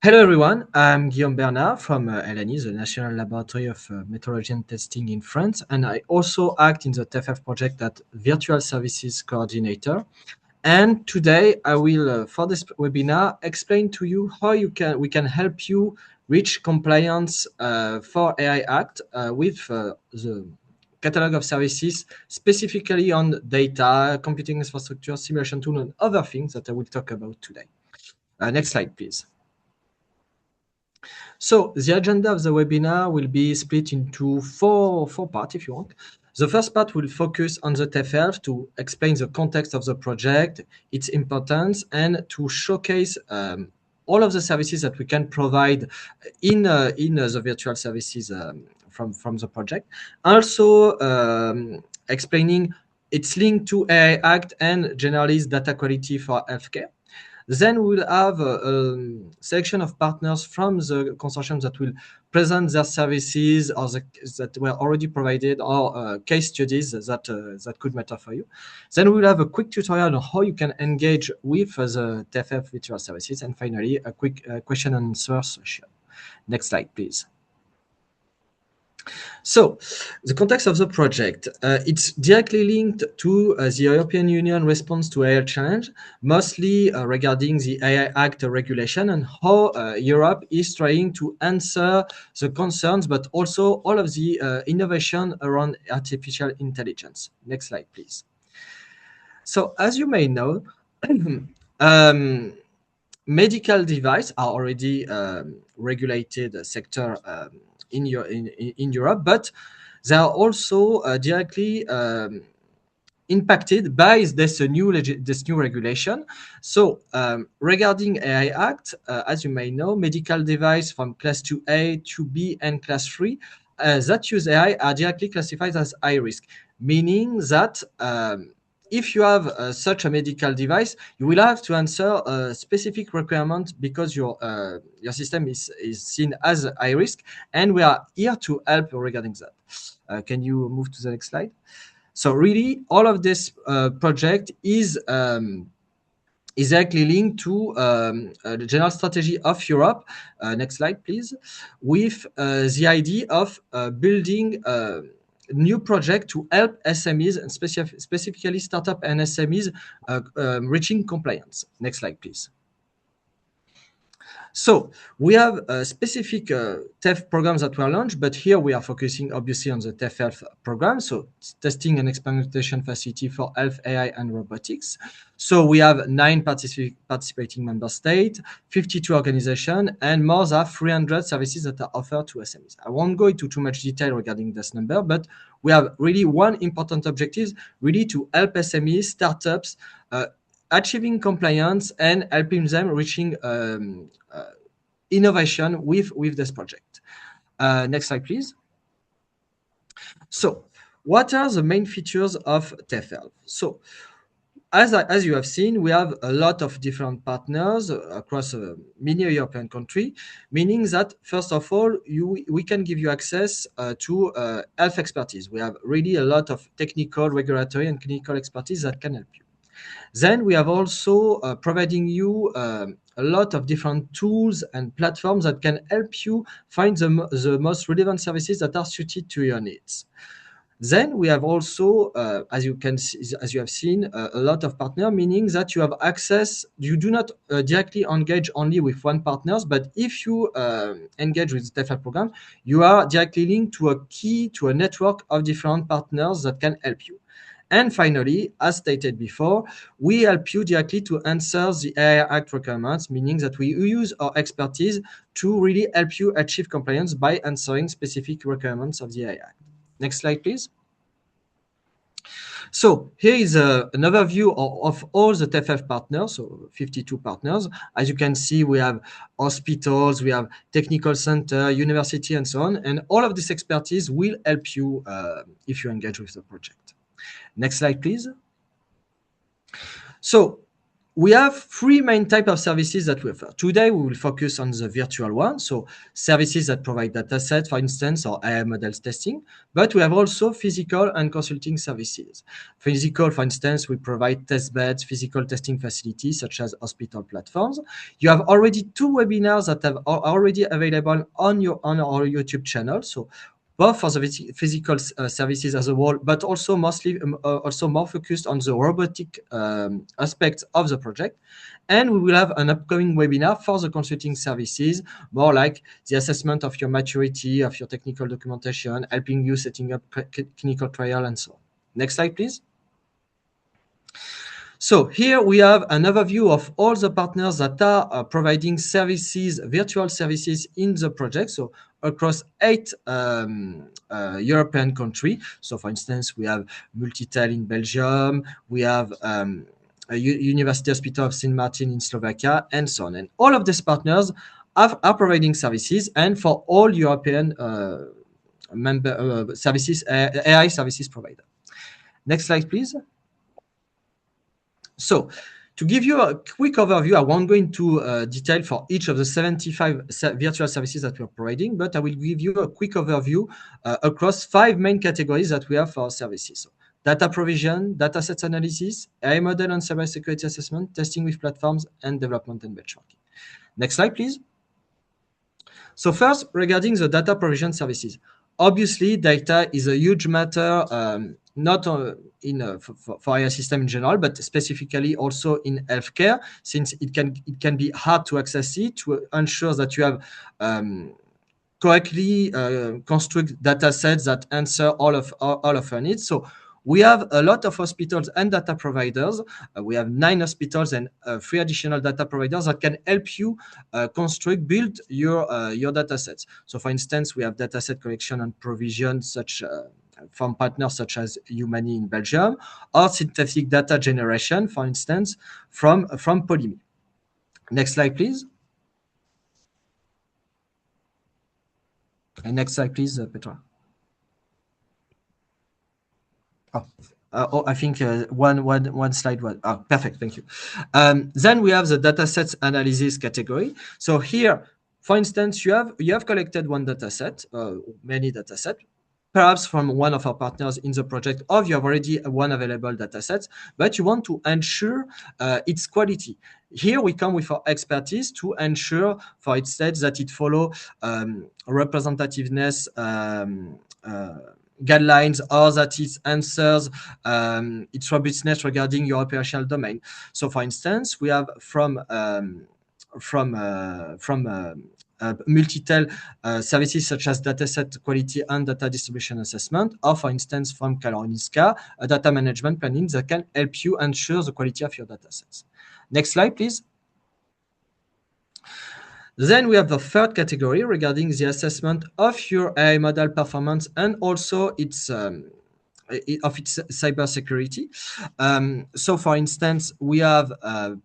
Hello everyone, I'm Guillaume Bernard from LNE, the National Laboratory of Metrology and Testing in France, and I also act in the TEF-Health project as Virtual Services Coordinator. And today I will, for this webinar, explain to you how we can help you reach compliance for AI Act with the catalog of services, specifically on data, computing infrastructure, simulation tool, and other things that I will talk about today. Next slide, please. So the agenda of the webinar will be split into four parts, if you want. The first part will focus on the TEF-Health to explain the context of the project, its importance, and to showcase all of the services that we can provide in the virtual services from the project. Also explaining its link to AI Act and generalist data quality for healthcare. Then we'll have a selection of partners from the consortium that will present their services or that were already provided or case studies that could matter for you. Then we'll have a quick tutorial on how you can engage with the TEF-Health virtual services. And finally, a quick question and answer session. Next slide, please. So, the context of the project, it's directly linked to the European Union response to AI challenge, mostly regarding the AI Act regulation and how Europe is trying to answer the concerns, but also all of the innovation around artificial intelligence. Next slide, please. So, as you may know, medical devices are already regulated sector in Europe, but they are also directly impacted by this new regulation. So regarding AI Act, as you may know, medical device from class 2A, 2B, and class 3 that use AI are directly classified as high risk, meaning that if you have such a medical device, you will have to answer a specific requirement because your system is seen as high risk, and we are here to help regarding that. Can you move to the next slide? So really, all of this project is actually linked to the general strategy of Europe. Next slide, please. With the idea of building new project to help SMEs and specifically startup and SMEs reaching compliance. Next slide, please. So we have specific TEF programs that were launched, but here we are focusing obviously on the TEF-Health program, so testing and experimentation facility for health, AI, and robotics. So we have 9 participating member states, 52 organizations, and more than 300 services that are offered to SMEs. I won't go into too much detail regarding this number, but we have really one important objective, really to help SMEs, startups, achieving compliance and helping them reaching innovation with this project. Next slide, please. So what are the main features of TEF-Health? So as you have seen, we have a lot of different partners across many European countries, meaning that, first of all, we can give you access to health expertise. We have really a lot of technical, regulatory, and clinical expertise that can help you. Then we have also providing you a lot of different tools and platforms that can help you find the most relevant services that are suited to your needs. Then we have also, as you have seen, a lot of partners, meaning that you have access. You do not directly engage only with one partner, but if you engage with the TEF-Health program, you are directly linked to a network of different partners that can help you. And finally, as stated before, we help you directly to answer the AI Act requirements, meaning that we use our expertise to really help you achieve compliance by answering specific requirements of the AI Act. Next slide, please. So here is an overview of all the TEF-Health partners, so 52 partners. As you can see, we have hospitals, we have technical center, university, and so on. And all of this expertise will help you if you engage with the project. Next slide, please. So we have three main types of services that we offer. Today, we will focus on the virtual one, so services that provide datasets, for instance, or AI models testing. But we have also physical and consulting services. Physical, for instance, we provide test beds, physical testing facilities, such as hospital platforms. You have already two webinars that are already available on our YouTube channel. So both for the physical services as a whole, but also mostly also more focused on the robotic aspects of the project. And we will have an upcoming webinar for the consulting services, more like the assessment of your maturity, of your technical documentation, helping you setting up clinical trial and so on. Next slide, please. So here we have an overview of all the partners that are providing services, virtual services in the project. So across 8 European countries. So for instance, we have Multitel in Belgium, we have a University Hospital of St. Martin in Slovakia, and so on. And all of these partners are providing services, and for all European member services, AI services provider. Next slide, please. So to give you a quick overview, I won't go into detail for each of the 75 virtual services that we're providing, but I will give you a quick overview across 5 main categories that we have for our services. So, data provision, datasets analysis, AI model and cybersecurity assessment, testing with platforms, and development and benchmarking. Next slide, please. So first, regarding the data provision services, obviously data is a huge matter, not for AI system in general, but specifically also in healthcare, since it can be hard to access it, to ensure that you have correctly construct data sets that answer all of our needs. So we have a lot of hospitals and data providers. We have 9 hospitals and 3 additional data providers that can help you build your data sets. So for instance, we have data set collection and provision from partners such as Humani in Belgium, or synthetic data generation, for instance, from Polyme. Next slide, please. And next slide, please, Petra. I think one slide was perfect. Thank you. Then we have the datasets analysis category. So here, for instance, you have collected one dataset, many datasets, perhaps from one of our partners in the project, or you have already one available dataset, but you want to ensure its quality. Here we come with our expertise to ensure, for instance, that it follow representativeness guidelines, or that it answers its robustness regarding your operational domain. So, for instance, we have from Multitel services such as dataset quality and data distribution assessment, or for instance from Karolinska, a data management planning that can help you ensure the quality of your datasets. Next slide, please. Then we have the third category regarding the assessment of your AI model performance and also its cybersecurity. So, for instance, we have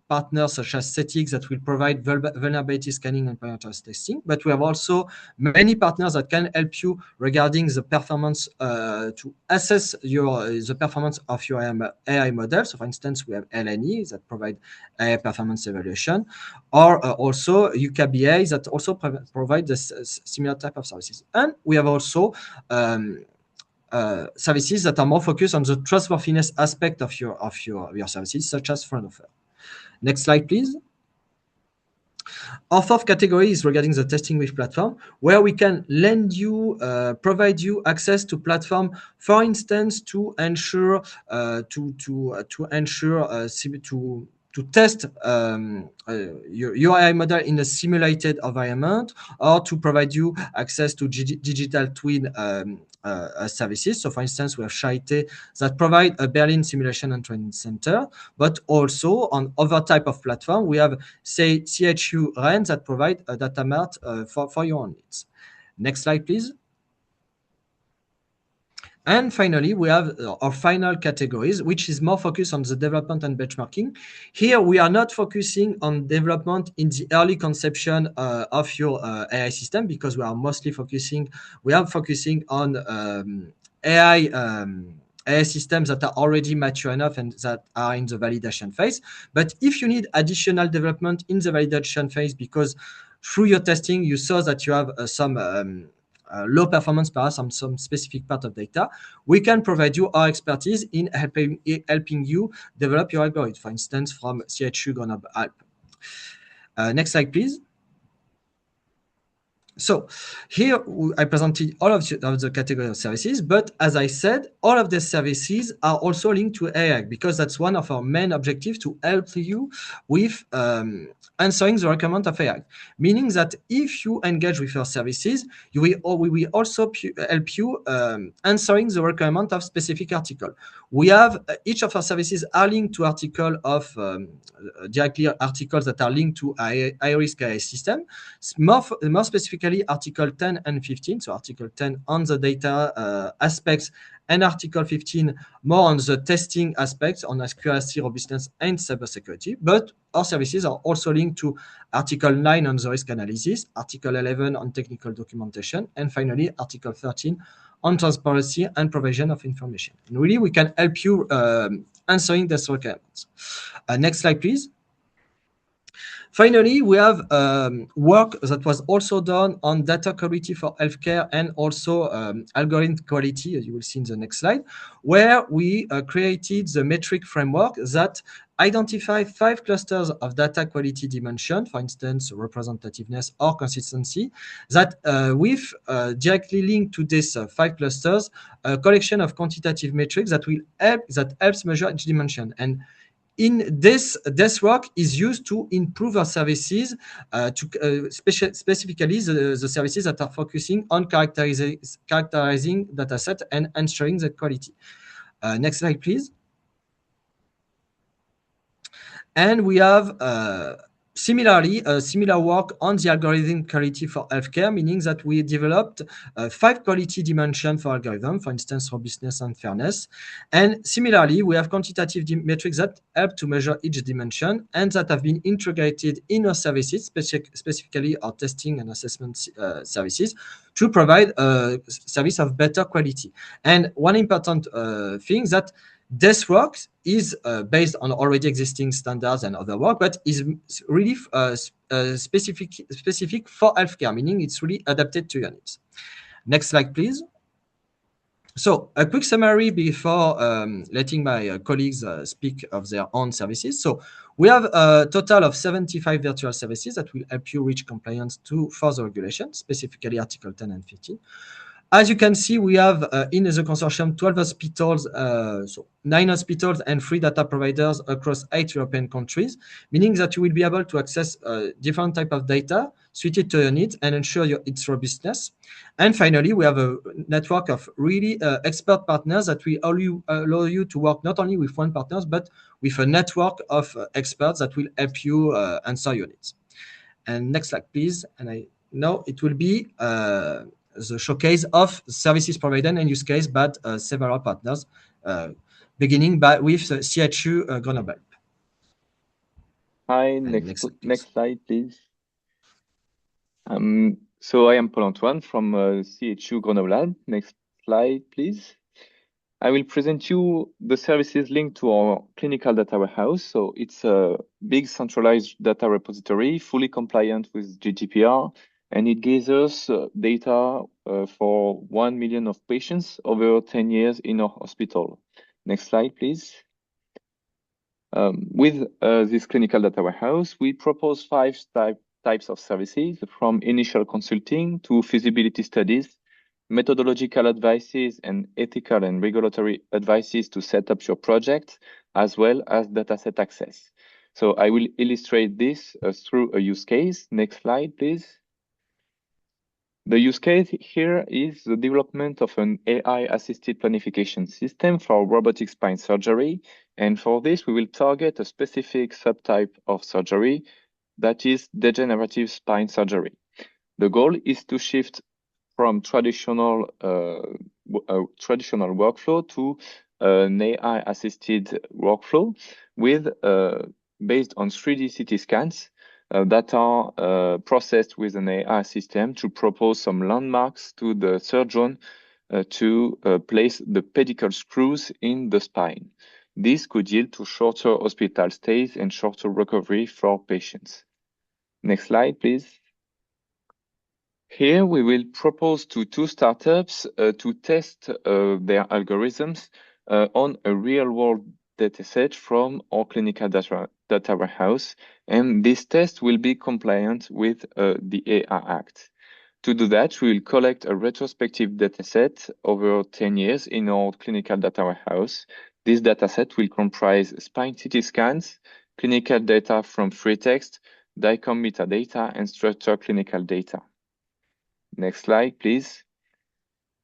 partners such as Cetix that will provide vulnerability scanning and penetration testing, but we have also many partners that can help you regarding the performance to assess the performance of your AI model. So, for instance, we have LNE that provide AI performance evaluation, or also UKBA that also provide this similar type of services. And we have also services that are more focused on the trustworthiness aspect of your services, such as front offer. Next slide, please. Our fourth category is regarding the testing with platform, where we can provide you access to platform, for instance, to ensure to test your AI model in a simulated environment, or to provide you access to digital twin services. So, for instance, we have Shaite that provide a Berlin simulation and training center, but also on other type of platform, we have, say, CHU REN that provide a data mart for your own needs. Next slide, please. And finally, we have our final categories, which is more focused on the development and benchmarking. Here, we are not focusing on development in the early conception of your AI system, because we are focusing on AI AI systems that are already mature enough and that are in the validation phase. But if you need additional development in the validation phase because through your testing you saw that you have some low performance perhaps on some specific part of data, we can provide you our expertise in helping you develop your algorithm, for instance, from CHU Grenoble Alp. Next slide, please. So here I presented all of the category of services, but as I said, all of these services are also linked to AI because that's one of our main objectives to help you with answering the requirement of AI. Meaning that if you engage with your services, we will also help you answering the requirement of specific article. We have each of our services are linked to article of directly articles that are linked to high-risk AI system. More specifically, Article 10 and 15. So Article 10 on the data aspects and Article 15 more on the testing aspects on accuracy, robustness, and cybersecurity. But our services are also linked to Article 9 on the risk analysis, Article 11 on technical documentation, and finally Article 13 on transparency and provision of information. And really, we can help you answering these requirements. Next slide, please. Finally, we have work that was also done on data quality for healthcare and also algorithm quality, as you will see in the next slide, where we created the metric framework that identify 5 clusters of data quality dimension, for instance, representativeness or consistency, that with directly linked to these 5 clusters, a collection of quantitative metrics that will helps measure each dimension. And in this work is used to improve our services, specifically the services that are focusing on characterizing dataset and ensuring the quality. Next slide, please. And we have similarly, similar work on the algorithm quality for healthcare, meaning that we developed 5 quality dimensions for algorithm, for instance, robustness and fairness. And similarly, we have quantitative metrics that help to measure each dimension and that have been integrated in our services, specifically our testing and assessment services, to provide a service of better quality. And one important thing that this work is based on already existing standards and other work, but is really specific for healthcare, meaning it's really adapted to your needs. Next slide, please. So a quick summary before letting my colleagues speak of their own services. So we have a total of 75 virtual services that will help you reach compliance to further regulation, specifically Article 10 and 15. As you can see, we have in the consortium 12 hospitals, so 9 hospitals and 3 data providers across 8 European countries, meaning that you will be able to access different type of data suited to your needs and ensure its robustness. And finally, we have a network of really expert partners that will allow you to work not only with one partner, but with a network of experts that will help you answer your needs. And next slide, please. And I know it will be the showcase of services provided and use case by several partners, beginning with CHU Grenoble. Hi, next slide, please. So I am Paul-Antoine from CHU Grenoble. Next slide, please. I will present you the services linked to our clinical data warehouse. So it's a big centralized data repository, fully compliant with GDPR, and it gives us data for 1 million of patients over 10 years in our hospital. Next slide, please. With this clinical data warehouse, we propose 5 types of services, from initial consulting to feasibility studies, methodological advices, and ethical and regulatory advices to set up your project, as well as dataset access. So I will illustrate this through a use case. Next slide, please. The use case here is the development of an AI-assisted planification system for robotic spine surgery. And for this, we will target a specific subtype of surgery, that is degenerative spine surgery. The goal is to shift from traditional workflow to an AI-assisted workflow with based on 3D CT scans that are processed with an AI system to propose some landmarks to the surgeon to place the pedicle screws in the spine. This could yield to shorter hospital stays and shorter recovery for patients. Next slide, please. Here we will propose to two startups to test their algorithms on a real-world dataset from our clinical data warehouse, and this test will be compliant with the AI Act. To do that, we will collect a retrospective dataset over 10 years in our clinical data warehouse. This dataset will comprise spine CT scans, clinical data from free text, DICOM metadata, and structured clinical data. Next slide, please.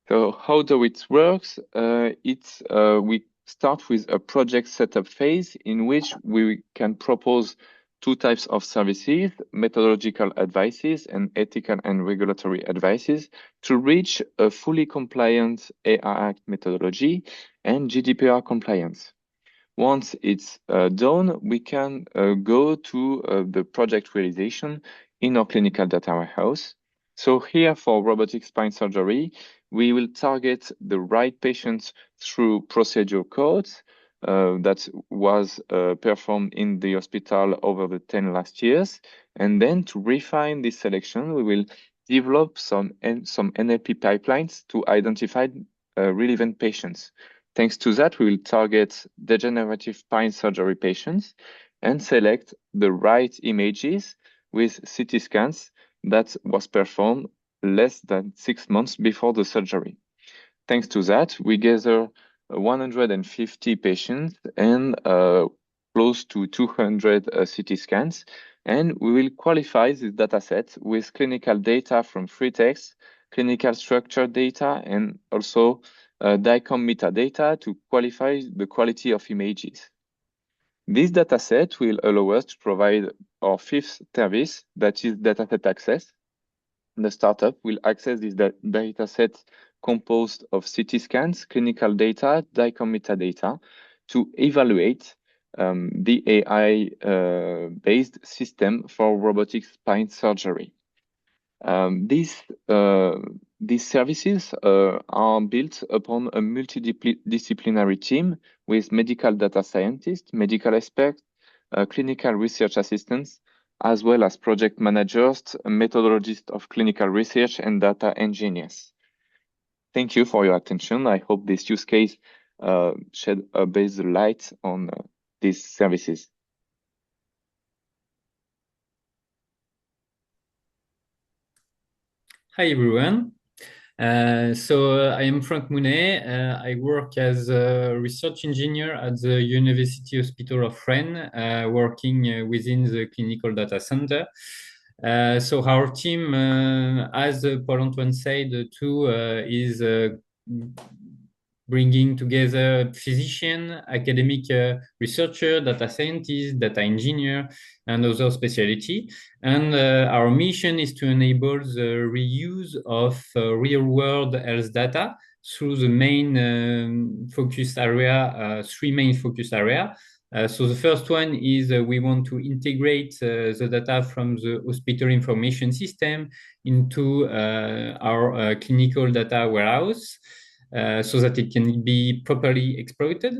So how do it works? We start with a project setup phase in which we can propose two types of services, methodological advices and ethical and regulatory advices to reach a fully compliant AI Act methodology and GDPR compliance. Once it's done, we can go to the project realization in our clinical data warehouse. So here for robotic spine surgery, we will target the right patients through procedure codes that was performed in the hospital over the 10 last years. And then to refine this selection, we will develop some NLP pipelines to identify relevant patients. Thanks to that, we will target degenerative spine surgery patients and select the right images with CT scans that was performed less than 6 months before the surgery. Thanks to that, we gather 150 patients and close to 200 CT scans, and we will qualify this dataset with clinical data from free text, clinical structure data, and also DICOM metadata to qualify the quality of images. This dataset will allow us to provide our fifth service, that is dataset access. The startup will access this dataset composed of CT scans, clinical data, DICOM metadata to evaluate the AI-based system for robotic spine surgery. These services are built upon a multidisciplinary team with medical data scientists, medical experts, clinical research assistants, as well as project managers, methodologists of clinical research, and data engineers. Thank you for your attention. I hope this use case shed a base light on these services. Hi everyone. I am Frank Mounet. I work as a research engineer at the University Hospital of Rennes, working within the clinical data center. Our team, as Paul-Antoine said, too, is bringing together physician, academic researcher, data scientist, data engineer, and other specialty. And our mission is to enable the reuse of real-world health data through the main focus area, three main focus area. So the first one is we want to integrate the data from the hospital information system into our clinical data warehouse so that it can be properly exploited.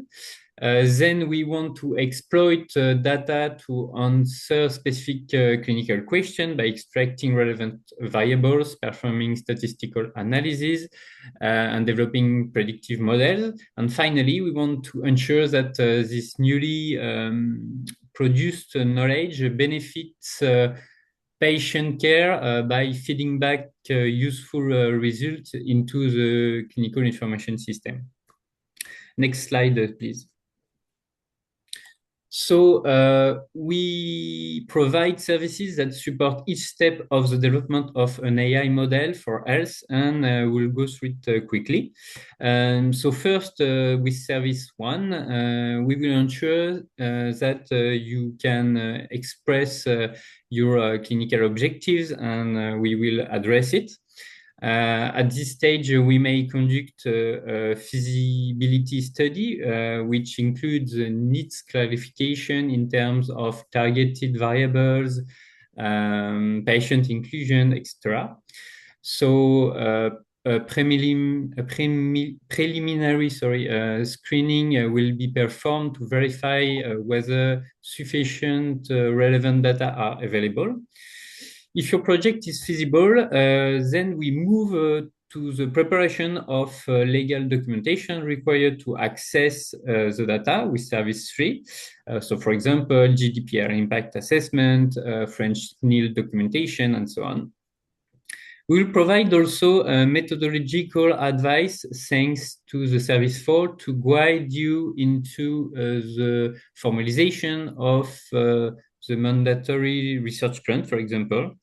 Then we want to exploit data to answer specific clinical questions by extracting relevant variables, performing statistical analysis, and developing predictive models. And finally, we want to ensure that this newly produced knowledge benefits patient care by feeding back useful results into the clinical information system. Next slide, please. So we provide services that support each step of the development of an AI model for health, and we'll go through it quickly. So first, with service one, we will ensure that you can express your clinical objectives, and we will address it. At this stage, we may conduct a feasibility study, which includes needs clarification in terms of targeted variables, patient inclusion, etc. So preliminary screening will be performed to verify whether sufficient relevant data are available. If your project is feasible, then we move to the preparation of legal documentation required to access the data with Service 3. So, for example, GDPR impact assessment, French NIL documentation, and so on. We will provide also methodological advice thanks to the Service 4 to guide you into the formalization of the mandatory research grant, for example.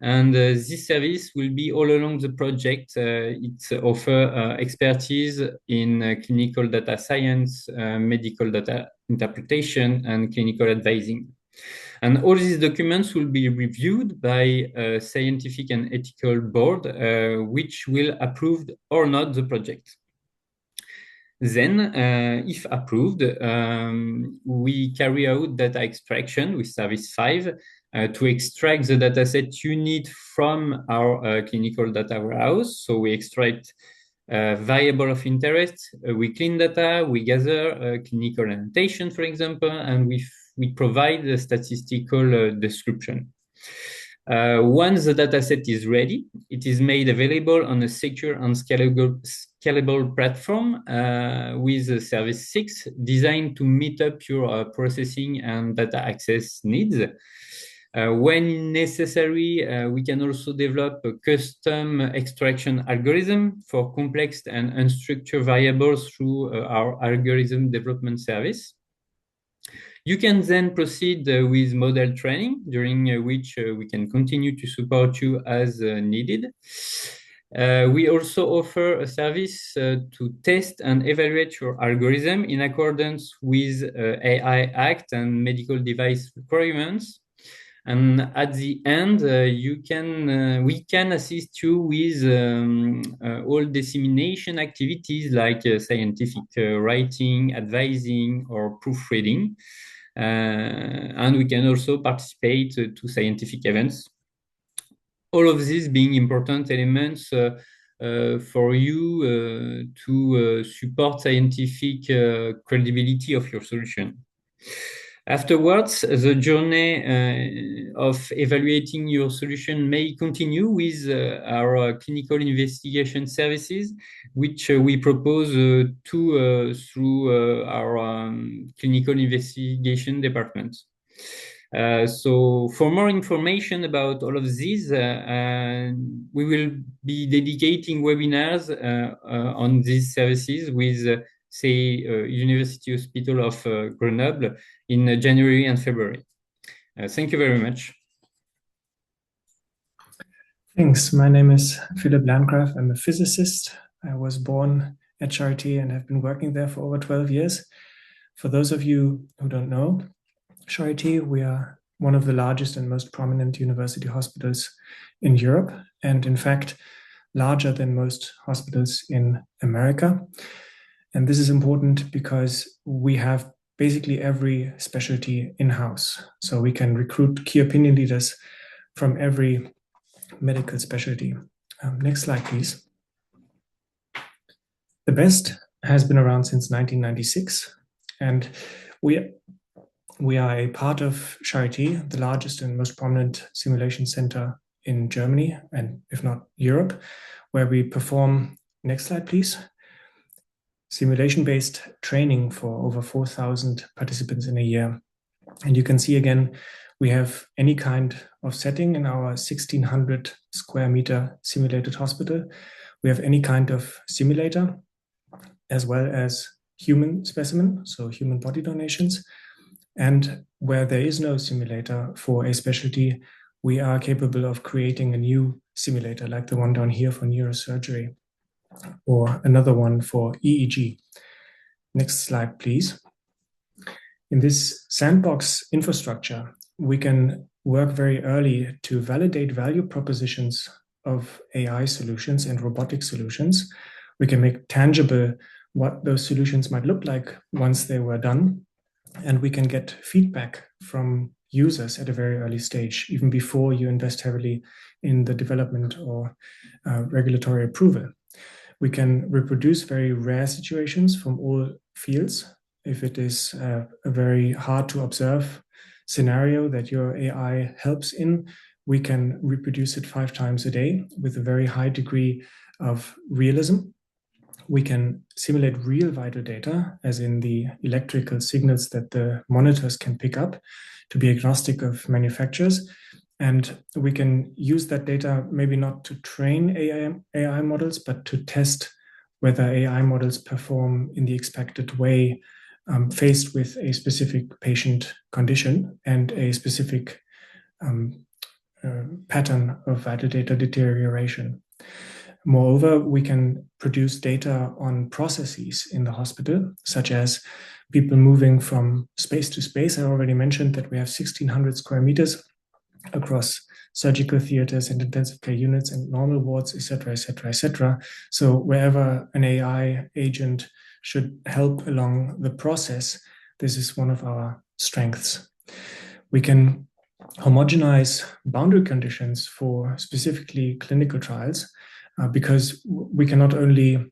And this service will be all along the project. It offers expertise in clinical data science, medical data interpretation, and clinical advising. And all these documents will be reviewed by a scientific and ethical board, which will approve or not the project. Then, if approved, we carry out data extraction with Service 5 to extract the dataset you need from our clinical data warehouse. So we extract variable of interest, we clean data, we gather clinical annotation, for example, and we provide a statistical description. Once the dataset is ready, it is made available on a secure and scalable platform with a Service 6 designed to meet up your processing and data access needs. When necessary, we can also develop a custom extraction algorithm for complex and unstructured variables through our algorithm development service. You can then proceed with model training, during which we can continue to support you as needed. We also offer a service to test and evaluate your algorithm in accordance with AI Act and medical device requirements. And at the end, we can assist you with all dissemination activities like scientific writing, advising, or proofreading. And we can also participate to scientific events. All of these being important elements for you to support scientific credibility of your solution. Afterwards, the journey of evaluating your solution may continue with our clinical investigation services, which we propose through our clinical investigation department. So for more information about all of these, we will be dedicating webinars on these services with University Hospital of Grenoble in January and February. Thank you very much. Thanks. My name is Philip Landgraf. I'm a physicist. I was born at Charité and have been working there for over 12 years. For those of you who don't know, Charité, we are one of the largest and most prominent university hospitals in Europe, and in fact, larger than most hospitals in America. And this is important because we have basically every specialty in-house. So we can recruit key opinion leaders from every medical specialty. Next slide, please. The BEST has been around since 1996, and we are a part of Charité, the largest and most prominent simulation center in Germany, and if not Europe, where we perform, next slide, please, simulation-based training for over 4,000 participants in a year. And you can see again, we have any kind of setting in our 1,600 square meter simulated hospital. We have any kind of simulator, as well as human specimen, so human body donations. And where there is no simulator for a specialty, we are capable of creating a new simulator, like the one down here for neurosurgery, or another one for EEG. Next slide, please. In this sandbox infrastructure, we can work very early to validate value propositions of AI solutions and robotic solutions. We can make tangible what those solutions might look like once they were done. And we can get feedback from users at a very early stage, even before you invest heavily in the development or regulatory approval. We can reproduce very rare situations from all fields. If it is a very hard to observe scenario that your AI helps in, we can reproduce it 5 times a day with a very high degree of realism. We can simulate real vital data, as in the electrical signals that the monitors can pick up, to be agnostic of manufacturers. And we can use that data maybe not to train AI models, but to test whether AI models perform in the expected way faced with a specific patient condition and a specific pattern of vital data deterioration. Moreover, we can produce data on processes in the hospital, such as people moving from space to space. I already mentioned that we have 1,600 square meters across surgical theaters and intensive care units and normal wards, etc., etc., etc. So wherever an AI agent should help along the process, this is one of our strengths. We can homogenize boundary conditions for specifically clinical trials because we can not only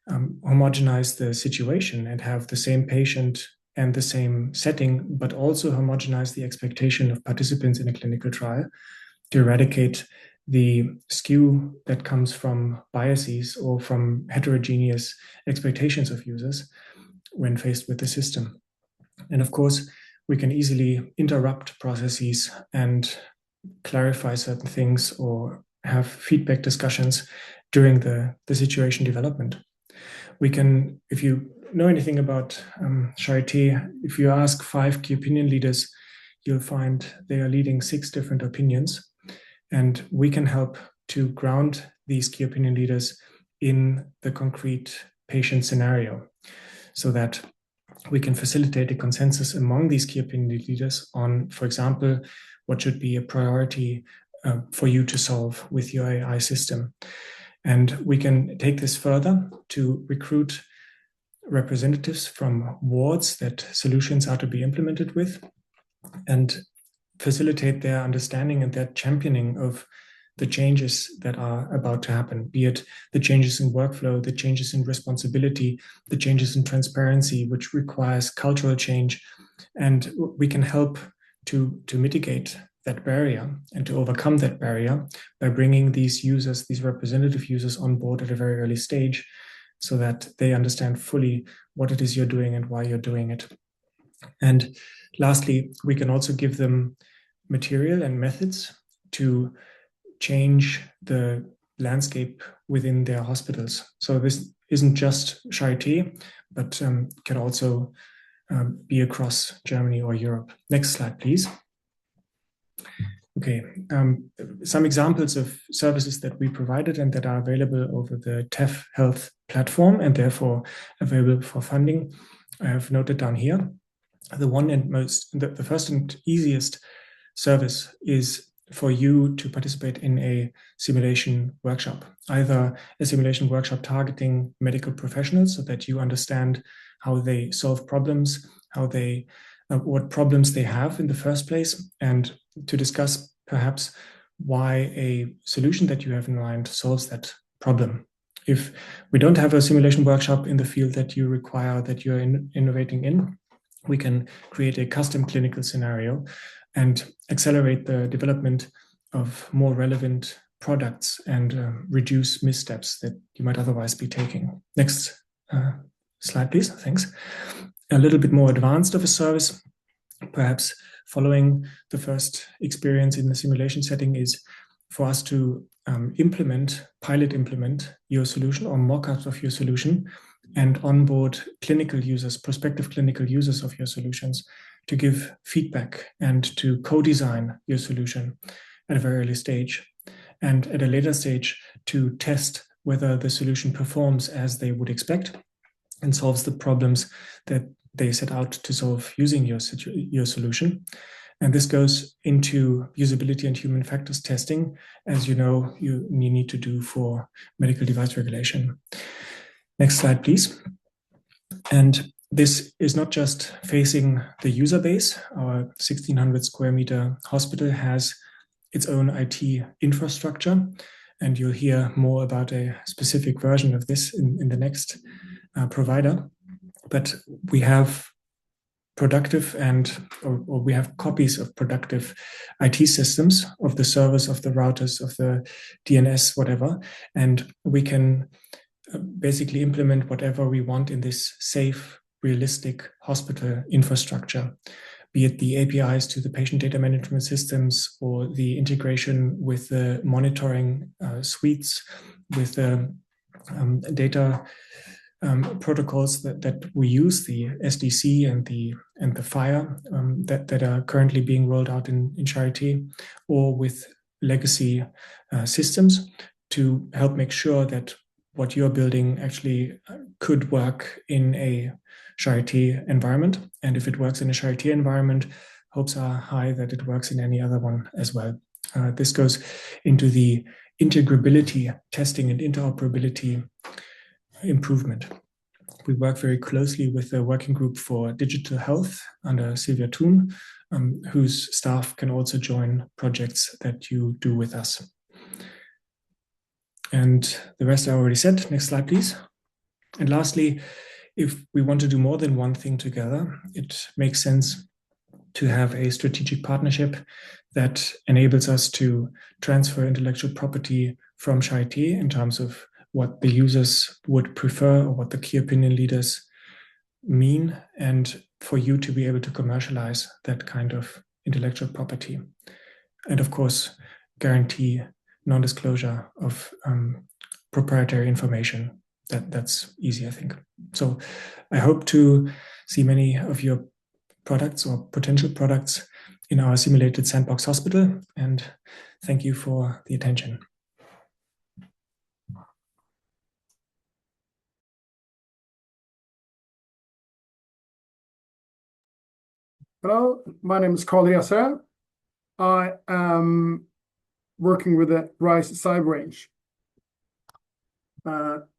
homogenize the situation and have the same patient and the same setting, but also homogenize the expectation of participants in a clinical trial to eradicate the skew that comes from biases or from heterogeneous expectations of users when faced with the system. And of course, we can easily interrupt processes and clarify certain things or have feedback discussions during the situation development. We can, if you know anything about Charité, if you ask 5 key opinion leaders, you'll find they are leading 6 different opinions. And we can help to ground these key opinion leaders in the concrete patient scenario so that we can facilitate a consensus among these key opinion leaders on, for example, what should be a priority for you to solve with your AI system. And we can take this further to recruit representatives from wards that solutions are to be implemented with and facilitate their understanding and their championing of the changes that are about to happen, be it the changes in workflow, the changes in responsibility, the changes in transparency, which requires cultural change. And we can help to mitigate that barrier and to overcome that barrier by bringing these users, these representative users on board at a very early stage so that they understand fully what it is you're doing and why you're doing it. And lastly, we can also give them material and methods to change the landscape within their hospitals. So this isn't just Charité, but can also be across Germany or Europe. Next slide, please. Okay, some examples of services that we provided and that are available over the TEF-Health platform and therefore available for funding, I have noted down here. The first and easiest service is for you to participate in a simulation workshop, either a simulation workshop targeting medical professionals so that you understand how they solve problems, what problems they have in the first place, and to discuss perhaps why a solution that you have in mind solves that problem. If we don't have a simulation workshop in the field that you require, that you're innovating in, we can create a custom clinical scenario and accelerate the development of more relevant products and reduce missteps that you might otherwise be taking. Next slide, please. Thanks. A little bit more advanced of a service, perhaps following the first experience in the simulation setting, is for us to pilot implement your solution or mock-ups of your solution and onboard clinical users, prospective clinical users of your solutions to give feedback and to co-design your solution at a very early stage. And at a later stage to test whether the solution performs as they would expect and solves the problems that they set out to solve using your solution. And this goes into usability and human factors testing, as you know, you need to do for medical device regulation. Next slide, please. And this is not just facing the user base. Our 1,600 square meter hospital has its own IT infrastructure, and you'll hear more about a specific version of this in the next provider. But we have productive or we have copies of productive IT systems, of the servers, of the routers, of the DNS, whatever, and we can basically implement whatever we want in this safe, realistic hospital infrastructure, be it the APIs to the patient data management systems or the integration with the monitoring suites, with the data protocols that we use, the SDC and the FHIR that are currently being rolled out in Charité, or with legacy systems to help make sure that what you're building actually could work in a Charité environment. And if it works in a Charité environment, hopes are high that it works in any other one as well. This goes into the integrability testing and interoperability improvement. We work very closely with the working group for digital health under Sylvia Thun, whose staff can also join projects that you do with us. And the rest I already said. Next slide, please. And lastly, if we want to do more than one thing together, it makes sense to have a strategic partnership that enables us to transfer intellectual property from Charité in terms of what the users would prefer or what the key opinion leaders mean, and for you to be able to commercialize that kind of intellectual property. And of course, guarantee non-disclosure of proprietary information. That's easy, I think. So I hope to see many of your products or potential products in our simulated sandbox hospital, and thank you for the attention. Hello, my name is Carl Yasser. I am working with the RISE cyber range.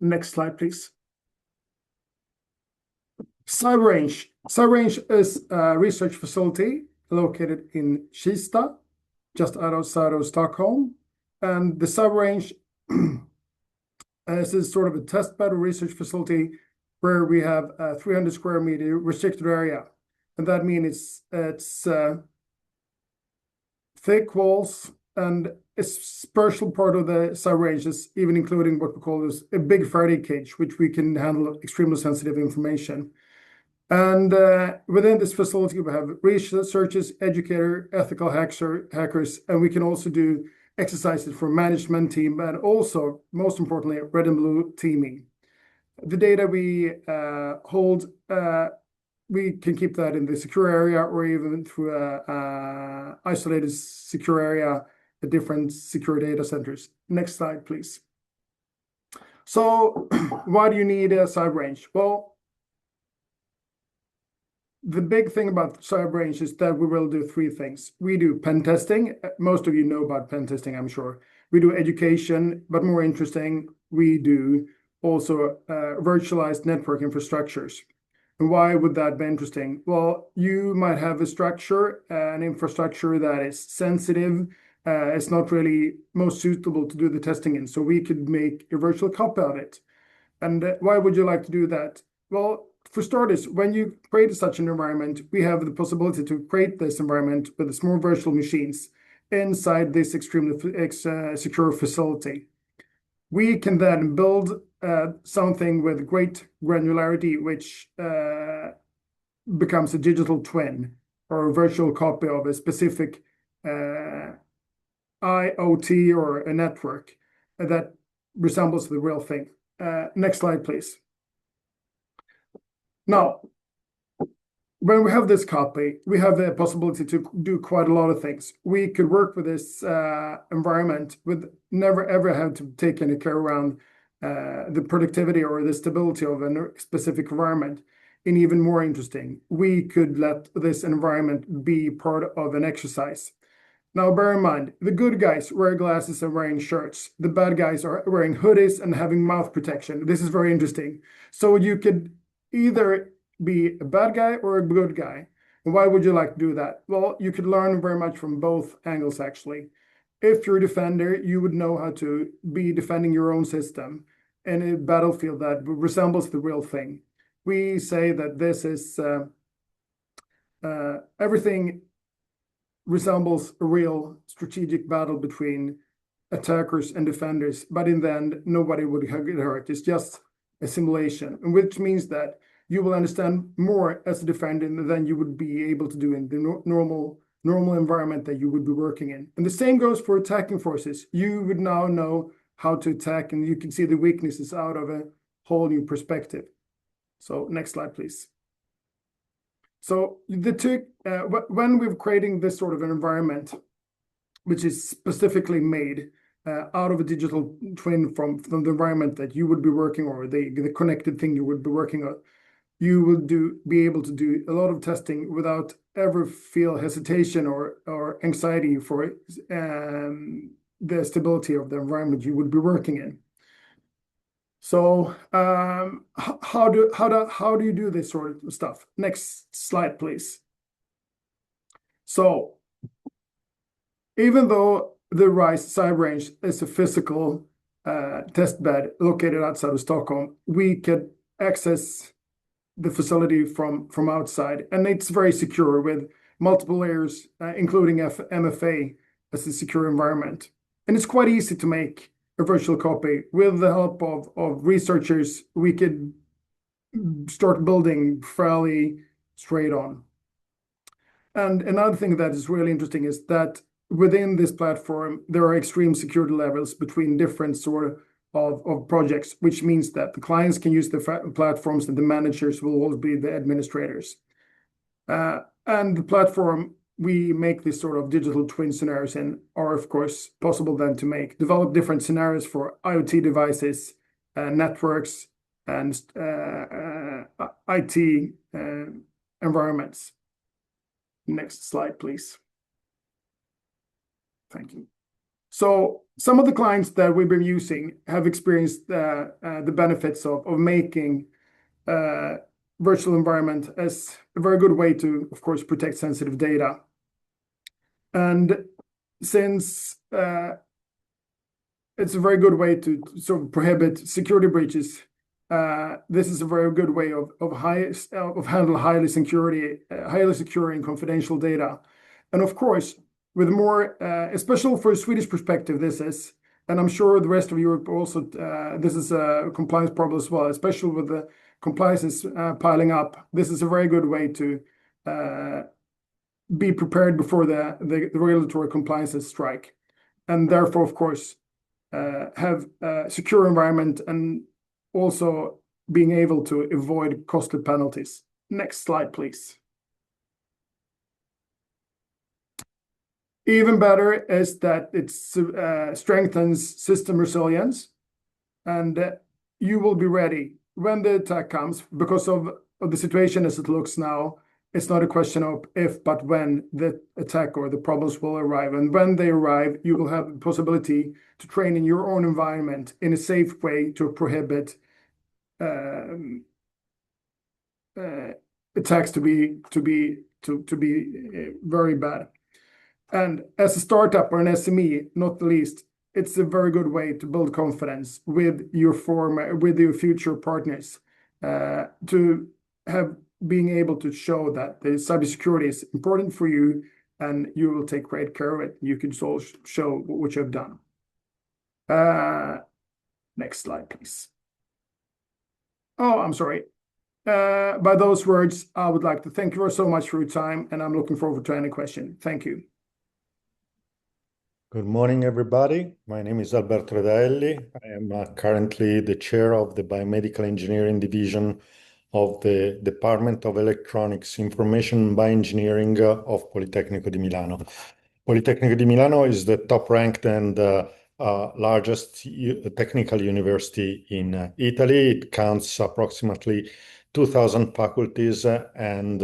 Next slide, please. Cyber range. Cyber range is a research facility located in Kista, just outside of Stockholm. And the cyber range is sort of a test bed research facility where we have a 300 square meter restricted area. And that means it's thick walls, and a special part of the cyber range is even including what we call a big Faraday cage, which we can handle extremely sensitive information. And within this facility, we have researchers, educators, ethical hackers, and we can also do exercises for management team, and also, most importantly, red and blue teaming. The data we hold, we can keep that in the secure area or even through a isolated secure area at different secure data centers. Next slide, please. So why do you need a cyber range? Well, the big thing about cyber range is that we will do three things. We do pen testing. Most of you know about pen testing, I'm sure. We do education, but more interesting, we do also virtualized network infrastructures. And why would that be interesting? Well, you might have a structure, an infrastructure that is sensitive. It's not really most suitable to do the testing in. So we could make a virtual copy of it. And why would you like to do that? Well, for starters, when you create such an environment, we have the possibility to create this environment with small virtual machines inside this extremely secure facility. We can then build something with great granularity, which becomes a digital twin or a virtual copy of a specific IoT or a network that resembles the real thing. Next slide, please. Now, when we have this copy, we have the possibility to do quite a lot of things. We could work with this environment with never ever have to take any care around the productivity or the stability of a specific environment. And even more interesting, we could let this environment be part of an exercise. Now, bear in mind, the good guys wear glasses and wearing shirts. The bad guys are wearing hoodies and having mouth protection. This is very interesting. So you could either be a bad guy or a good guy. And why would you like to do that? Well, you could learn very much from both angles, actually. If you're a defender, you would know how to be defending your own system in a battlefield that resembles the real thing. We say that this is everything resembles a real strategic battle between attackers and defenders, but in the end, nobody would get hurt. It's just a simulation, which means that you will understand more as a defender than you would be able to do in the normal environment that you would be working in. And the same goes for attacking forces. You would now know how to attack, and you can see the weaknesses out of a whole new perspective. So next slide, please. So when we're creating this sort of an environment, which is specifically made out of a digital twin from the environment that you would be working, or the connected thing you would be working on, you will be able to do a lot of testing without ever feel hesitation or anxiety for the stability of the environment you would be working in. So how do you do this sort of stuff? Next slide, please. So even though the RISE cyber range is a physical test bed located outside of Stockholm, we could access the facility from outside, and it's very secure with multiple layers, including MFA as a secure environment. And it's quite easy to make a virtual copy. With the help of researchers, we could start building fairly straight on. And another thing that is really interesting is that within this platform, there are extreme security levels between different sort of projects, which means that the clients can use the platforms and the managers will always be the administrators. And the platform we make this sort of digital twin scenarios in are, of course, possible then to develop different scenarios for IoT devices, networks, and IT environments. Next slide, please. Thank you. So some of the clients that we've been using have experienced the benefits of making virtual environment as a very good way to, of course, protect sensitive data. And since it's a very good way to sort of prohibit security breaches, this is a very good way of handle highly secure and confidential data. And of course, with more, especially for a Swedish perspective, and I'm sure the rest of Europe also, this is a compliance problem as well, especially with the compliances piling up. This is a very good way to be prepared before the regulatory compliances strike. And therefore, of course, have a secure environment and also being able to avoid costly penalties. Next slide, please. Even better is that it strengthens system resilience, and you will be ready when the attack comes. Because of the situation as it looks now, it's not a question of if, but when the attack or the problems will arrive. And when they arrive, you will have the possibility to train in your own environment in a safe way to prohibit attacks to be very bad. And as a startup or an SME, not the least, it's a very good way to build confidence with your future partners, to have being able to show that the cybersecurity is important for you and you will take great care of it. You can show what you've done. Next slide, please. Oh, I'm sorry. By those words, I would like to thank you so much for your time, and I'm looking forward to any question. Thank you. Good morning, everybody. My name is Alberto Redaelli. I am currently the chair of the Biomedical Engineering Division of the Department of Electronics, Information and Bioengineering of Politecnico di Milano. Politecnico di Milano is the top-ranked and largest technical university in Italy. It counts approximately 2,000 faculties and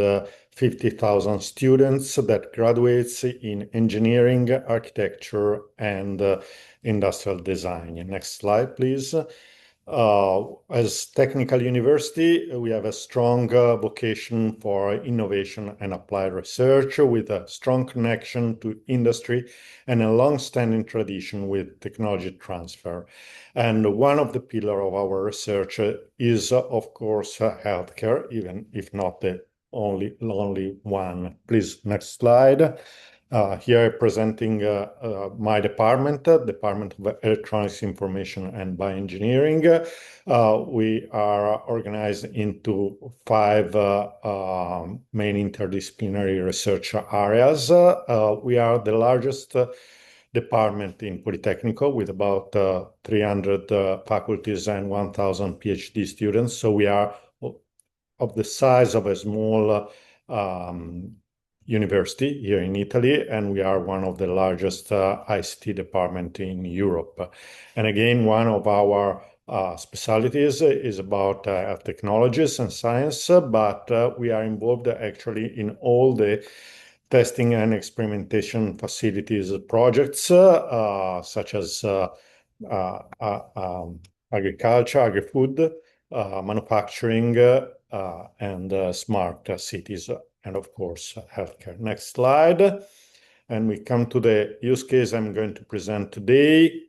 50,000 students that graduates in engineering, architecture, and industrial design. Next slide, please. As technical university, we have a strong vocation for innovation and applied research with a strong connection to industry and a long-standing tradition with technology transfer. And one of the pillars of our research is, of course, healthcare, even if not the only one. Please, next slide. Here presenting my department, Department of Electronics, Information and Bioengineering. We are organized into 5 main interdisciplinary research areas. We are the largest department in Politecnico with about 300 faculties and 1,000 PhD students. So we are of the size of a small university here in Italy, and we are one of the largest ICT department in Europe. And again, one of our specialties is about technologies and science, but we are involved actually in all the testing and experimentation facilities projects, such as agriculture, agri-food, manufacturing, and smart cities, and of course, healthcare. Next slide. And we come to the use case I'm going to present today.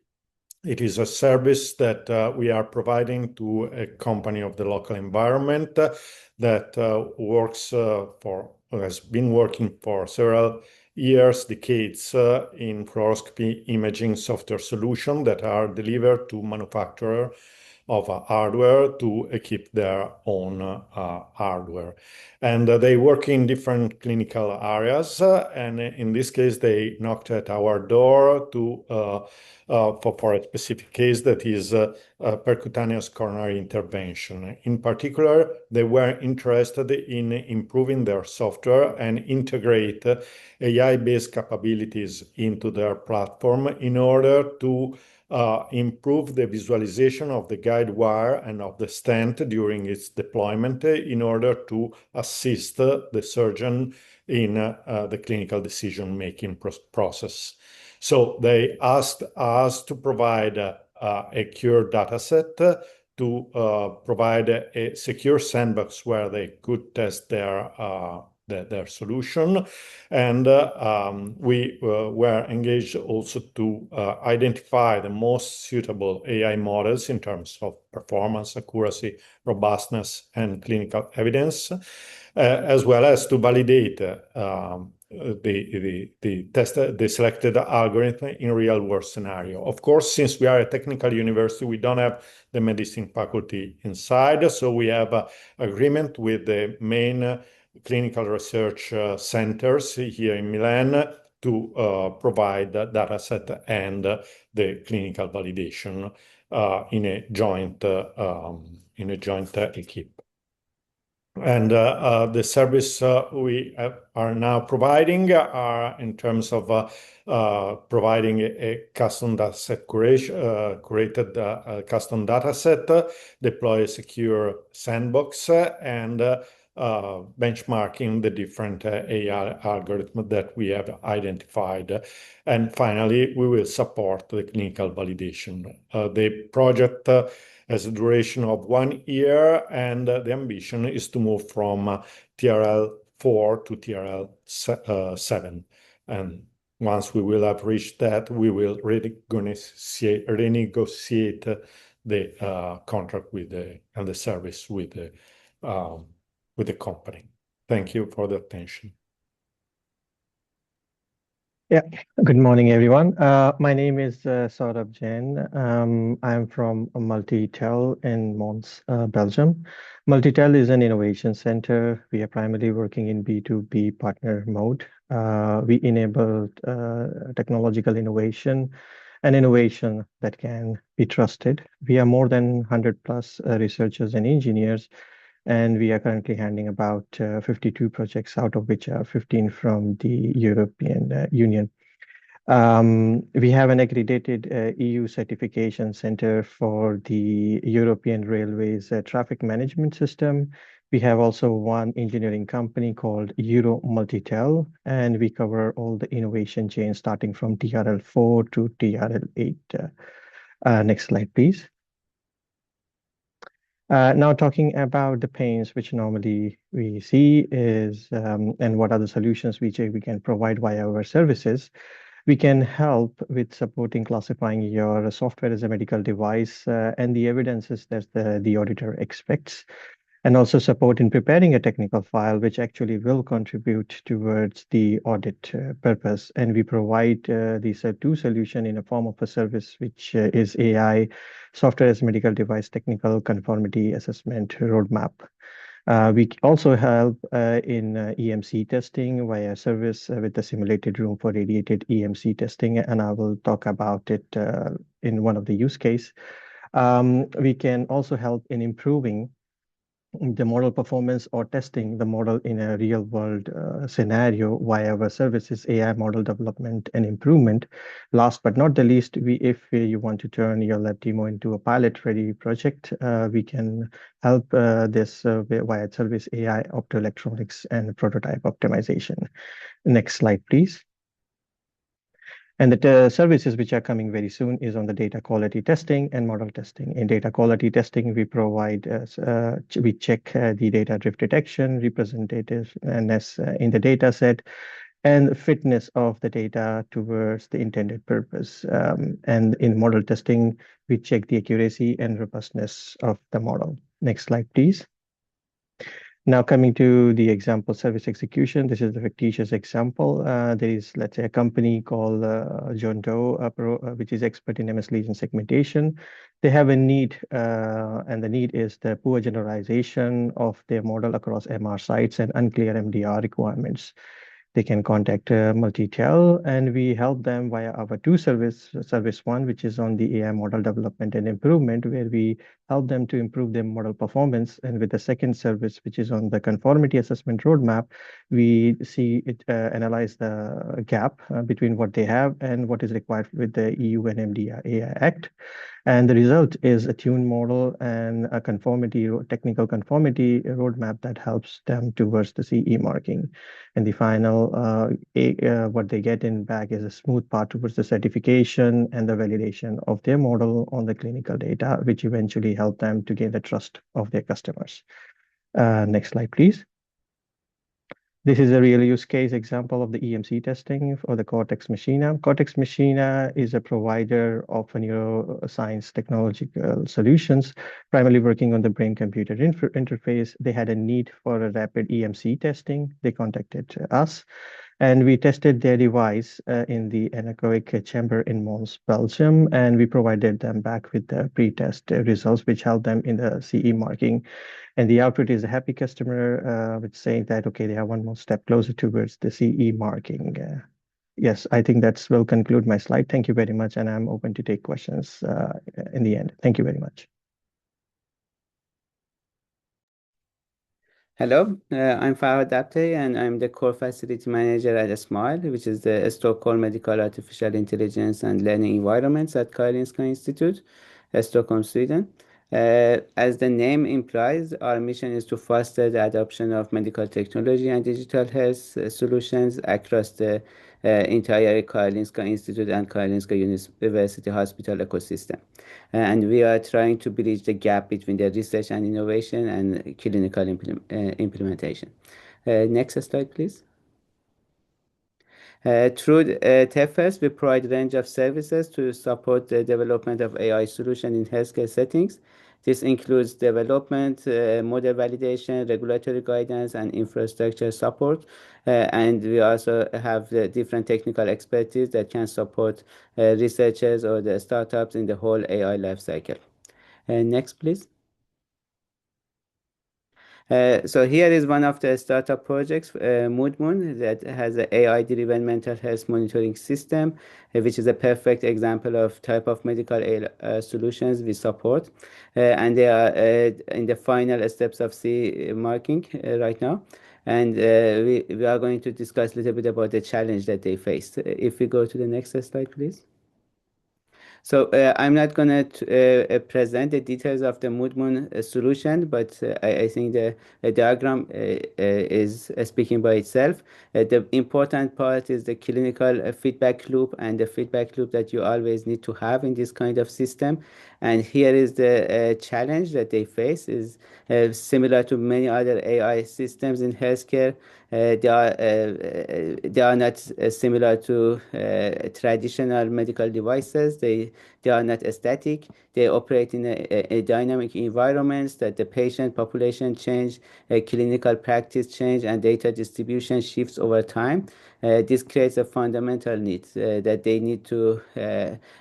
It is a service that we are providing to a company of the local environment that has been working for several years, decades, in fluoroscopy imaging software solutions that are delivered to manufacturers of hardware to equip their own hardware. And they work in different clinical areas. And in this case, they knocked at our door for a specific case that is percutaneous coronary intervention. In particular, they were interested in improving their software and integrate AI-based capabilities into their platform in order to improve the visualization of the guide wire and of the stent during its deployment in order to assist the surgeon in the clinical decision-making process. So they asked us to provide a Cure dataset to provide a secure sandbox where they could test their solution. And we were engaged also to identify the most suitable AI models in terms of performance, accuracy, robustness, and clinical evidence, as well as to validate the selected algorithm in real-world scenario. Of course, since we are a technical university, we don't have the medicine faculty inside, so we have an agreement with the main clinical research centers here in Milan to provide the dataset and the clinical validation in a joint equipe. And the service we are now providing are in terms of providing a custom dataset created custom dataset, deploy a secure sandbox, and benchmarking the different AI algorithms that we have identified. And finally, we will support the clinical validation. The project has a duration of 1 year, and the ambition is to move from TRL 4 to TRL 7. And once we will have reached that, we will renegotiate the contract and the service with the company. Thank you for the attention. Yeah, good morning, everyone. My name is Saurabh Jain. I'm from Multitel in Mons, Belgium. Multitel is an innovation center. We are primarily working in B2B partner mode. We enable technological innovation and innovation that can be trusted. We are more than 100 plus researchers and engineers, and we are currently handling about 52 projects, out of which are 15 from the European Union. We have an accredited EU certification center for the European Railways traffic management system. We have also one engineering company called Euro Multitel, and we cover all the innovation chain starting from TRL 4 to TRL 8. Next slide, please. Now talking about the pains which normally we see is, and what are the solutions which we can provide via our services. We can help with supporting classifying your software as a medical device and the evidences that the auditor expects, and also support in preparing a technical file, which actually will contribute towards the audit purpose. And we provide these two solutions in a form of a service, which is AI, software as medical device technical conformity assessment roadmap. We also help in EMC testing via service with the simulated room for radiated EMC testing, and I will talk about it in one of the use case. We can also help in improving the model performance or testing the model in a real world scenario via our services, AI model development and improvement. Last but not the least, if you want to turn your lab demo into a pilot ready project, we can help this via service AI optoelectronics and prototype optimization. Next slide, please. And the services which are coming very soon is on the data quality testing and model testing. In data quality testing, we provide, we check the data drift detection, representativeness in the data set, and fitness of the data towards the intended purpose. And in model testing, we check the accuracy and robustness of the model. Next slide, please. Now coming to the example service execution, this is the fictitious example. There is, let's say, a company called John Doe, which is expert in MS lesion segmentation. They have a need, and the need is the poor generalization of their model across MR sites and unclear MDR requirements. They can contact Multitel, and we help them via our two service one, which is on the AI model development and improvement, where we help them to improve their model performance. And with the second service, which is on the conformity assessment roadmap, we see it analyze the gap between what they have and what is required with the EU and MDR AI Act. And the result is a tuned model and a technical conformity roadmap that helps them towards the CE marking. And the final, what they get in back is a smooth path towards the certification and the validation of their model on the clinical data, which eventually help them to gain the trust of their customers. Next slide, please. This is a real use case example of the EMC testing for the Cortex Machina. Cortex Machina is a provider of neuroscience technological solutions, primarily working on the brain-computer interface. They had a need for a rapid EMC testing. They contacted us, and we tested their device in the anechoic chamber in Mons, Belgium, and we provided them back with the pre-test results, which helped them in the CE marking. And the output is a happy customer, which saying that, okay, they have one more step closer towards the CE marking. Yes, I think that will conclude my slide. Thank you very much, and I'm open to take questions in the end. Thank you very much. Hello, I'm Farhad Dabte, and I'm the core facility manager at Smile, which is the Stockholm Medical Artificial Intelligence and Learning Environments at Karolinska Institute, Stockholm, Sweden. As the name implies, our mission is to foster the adoption of medical technology and digital health solutions across the entire Karolinska Institute and Karolinska University Hospital ecosystem. And we are trying to bridge the gap between the research and innovation and clinical implementation. Next slide, please. Through TEF-Health, we provide a range of services to support the development of AI solutions in healthcare settings. This includes development, model validation, regulatory guidance, and infrastructure support. And we also have the different technical expertise that can support researchers or the startups in the whole AI lifecycle. Next, please. So here is one of the startup projects, Moodmoon, that has an AI-driven mental health monitoring system, which is a perfect example of type of medical solutions we support. And they are in the final steps of CE marking right now. And we are going to discuss a little bit about the challenge that they faced. If we go to the next slide, please. So I'm not going to present the details of the MoodMoon solution, but I think the diagram is speaking by itself. The important part is the clinical feedback loop and the feedback loop that you always need to have in this kind of system. And here is the challenge that they face is similar to many other AI systems in healthcare. They are not similar to traditional medical devices. They are not static. They operate in a dynamic environments that the patient population change, clinical practice change, and data distribution shifts over time. This creates a fundamental need that they need to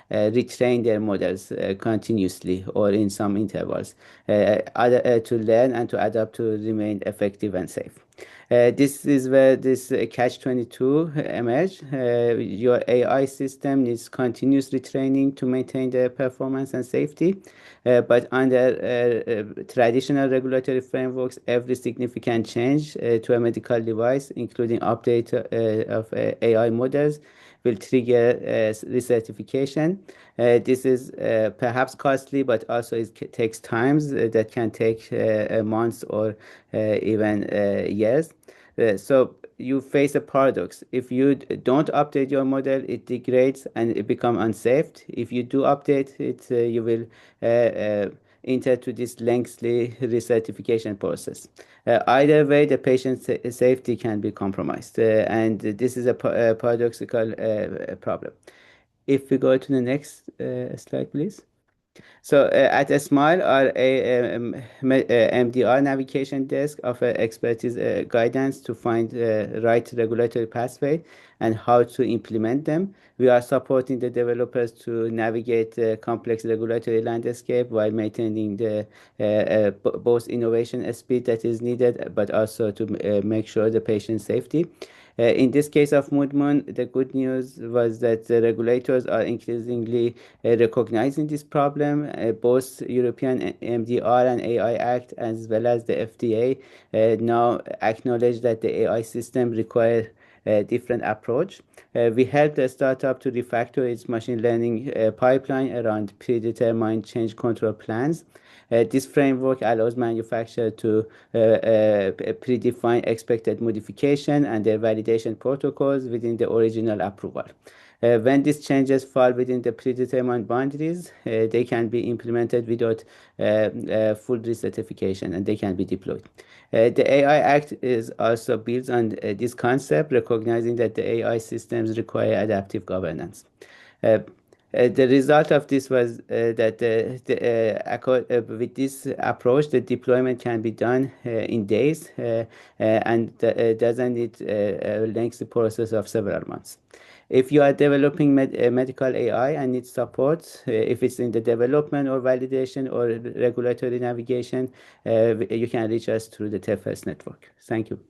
retrain their models continuously or in some intervals to learn and to adapt to remain effective and safe. This is where this catch-22 emerge. Your AI system needs continuous retraining to maintain the performance and safety. But under traditional regulatory frameworks, every significant change to a medical device, including update of AI models, will trigger recertification. This is perhaps costly, but also it takes times that can take months or even years. So you face a paradox. If you don't update your model, it degrades and it becomes unsafe. If you do update it, you will enter to this lengthy recertification process. Either way, the patient safety can be compromised, and this is a paradoxical problem. If we go to the next slide, please. So at Smile, our MDR navigation desk offers expertise guidance to find right regulatory pathway and how to implement them. We are supporting the developers to navigate the complex regulatory landscape while maintaining the both innovation speed that is needed, but also to make sure the patient safety. In this case of MoodMoon, the good news was that the regulators are increasingly recognizing this problem. Both European MDR and AI Act, as well as the FDA, now acknowledge that the AI system requires a different approach. We helped the startup to refactor its machine learning pipeline around predetermined change control plans. This framework allows manufacturers to predefine expected modification and their validation protocols within the original approval. When these changes fall within the predetermined boundaries, they can be implemented without full recertification, and they can be deployed. The AI Act is also built on this concept, recognizing that the AI systems require adaptive governance. The result of this was that with this approach, the deployment can be done in days and doesn't need a lengthy process of several months. If you are developing medical AI and need support, if it's in the development or validation or regulatory navigation, you can reach us through the TEF-Health network. Thank you.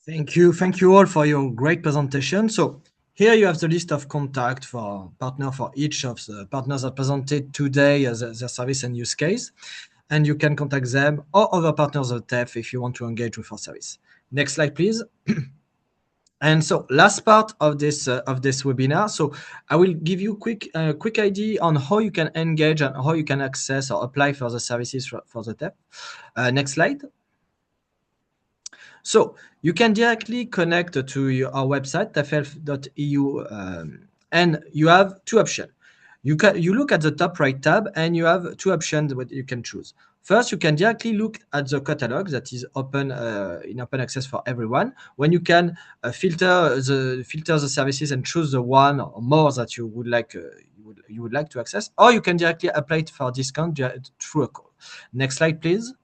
Thank you. Thank you all for your great presentation. So here you have the list of contact for partner for each of the partners that presented today as their service and use case. And you can contact them or other partners of TEF if you want to engage with our service. Next slide, please. And so last part of this webinar. So I will give you quick idea on how you can engage and how you can access or apply for the services for the TEF. Next slide. So you can directly connect to our website, TEF-Health.eu, and you have two options. You look at the top right tab, and you have two options that you can choose. First, you can directly look at the catalog that is open in open access for everyone. When you can filter the services and choose the one or more that you would like to access, or you can directly apply it for discount through a call. Next slide, please.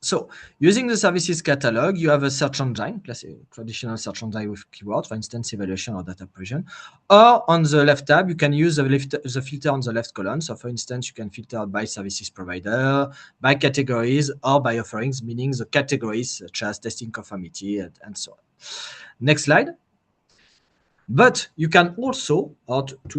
So using the services catalog, you have a search engine, traditional search engine with keywords, for instance, evaluation or data provision. Or on the left tab, you can use the filter on the left column. So for instance, you can filter by services provider, by categories, or by offerings, meaning the categories such as testing conformity and so on. Next slide. But you can also,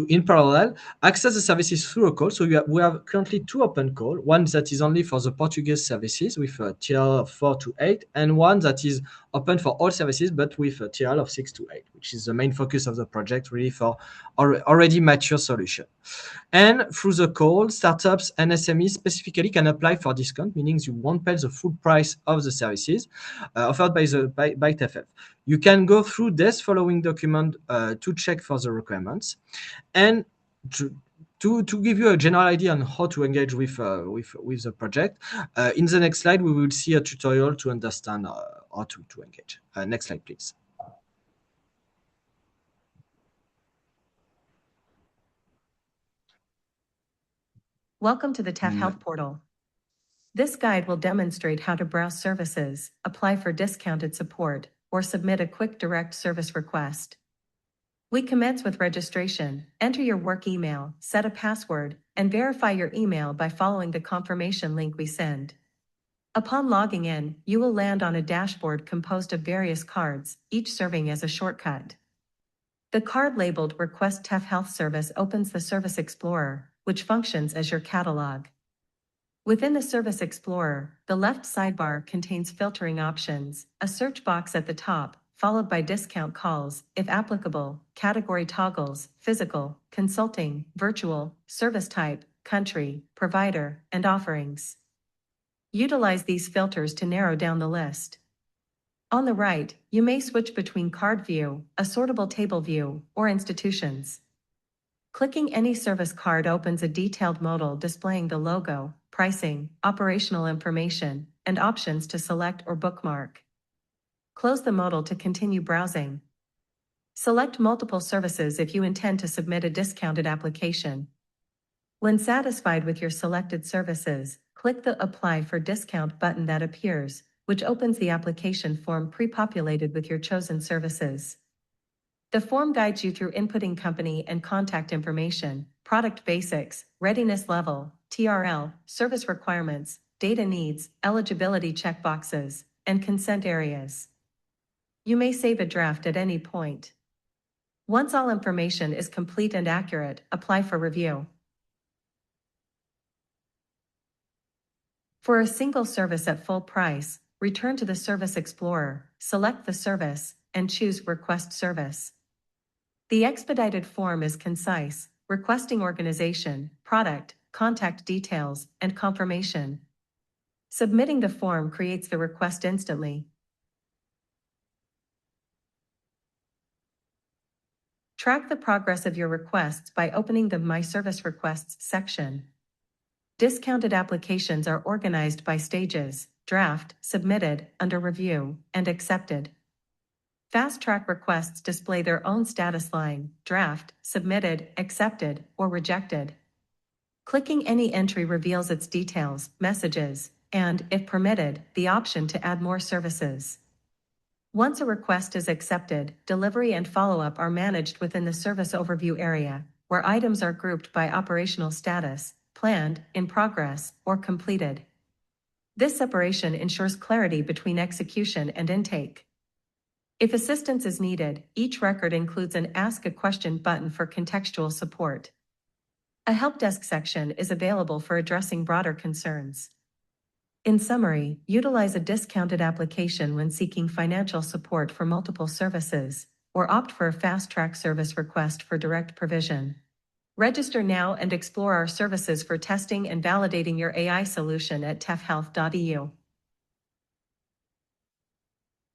in parallel, access the services through a call. So we have currently two open calls, one that is only for the Portuguese services with tier 4 to 8, and one that is open for all services, but with a TRL of 6 to 8, which is the main focus of the project, really for already mature solution. And through the call, startups and SMEs specifically can apply for discount, meaning you won't pay the full price of the services offered by TEF-Health. You can go through this following document to check for the requirements. And to give you a general idea on how to engage with the project, in the next slide, we will see a tutorial to understand how to engage. Next slide, please. Welcome to the TEF-Health portal. This guide will demonstrate how to browse services, apply for discounted support, or submit a quick direct service request. We commence with registration. Enter your work email, set a password, and verify your email by following the confirmation link we send. Upon logging in, you will land on a dashboard composed of various cards, each serving as a shortcut. The card labeled Request TEF-Health Service opens the Service Explorer, which functions as your catalog. Within the Service Explorer, the left sidebar contains filtering options, a search box at the top, followed by discount calls, if applicable, category toggles, physical, consulting, virtual, service type, country, provider, and offerings. Utilize these filters to narrow down the list. On the right, you may switch between card view, a sortable table view, or institutions. Clicking any service card opens a detailed modal displaying the logo, pricing, operational information, and options to select or bookmark. Close the modal to continue browsing. Select multiple services if you intend to submit a discounted application. When satisfied with your selected services, click the Apply for Discount button that appears, which opens the application form pre-populated with your chosen services. The form guides you through inputting company and contact information, product basics, readiness level, TRL, service requirements, data needs, eligibility checkboxes, and consent areas. You may save a draft at any point. Once all information is complete and accurate, apply for review. For a single service at full price, return to the Service Explorer, select the service, and choose Request Service. The expedited form is concise, requesting organization, product, contact details, and confirmation. Submitting the form creates the request instantly. Track the progress of your requests by opening the My Service Requests section. Discounted applications are organized by stages: draft, submitted, under review, and accepted. Fast track requests display their own status line: draft, submitted, accepted, or rejected. Clicking any entry reveals its details, messages, and, if permitted, the option to add more services. Once a request is accepted, delivery and follow-up are managed within the service overview area, where items are grouped by operational status: planned, in progress, or completed. This separation ensures clarity between execution and intake. If assistance is needed, each record includes an Ask a Question button for contextual support. A help desk section is available for addressing broader concerns. In summary, utilize a discounted application when seeking financial support for multiple services, or opt for a fast-track service request for direct provision. Register now and explore our services for testing and validating your AI solution at TEF-Health.eu.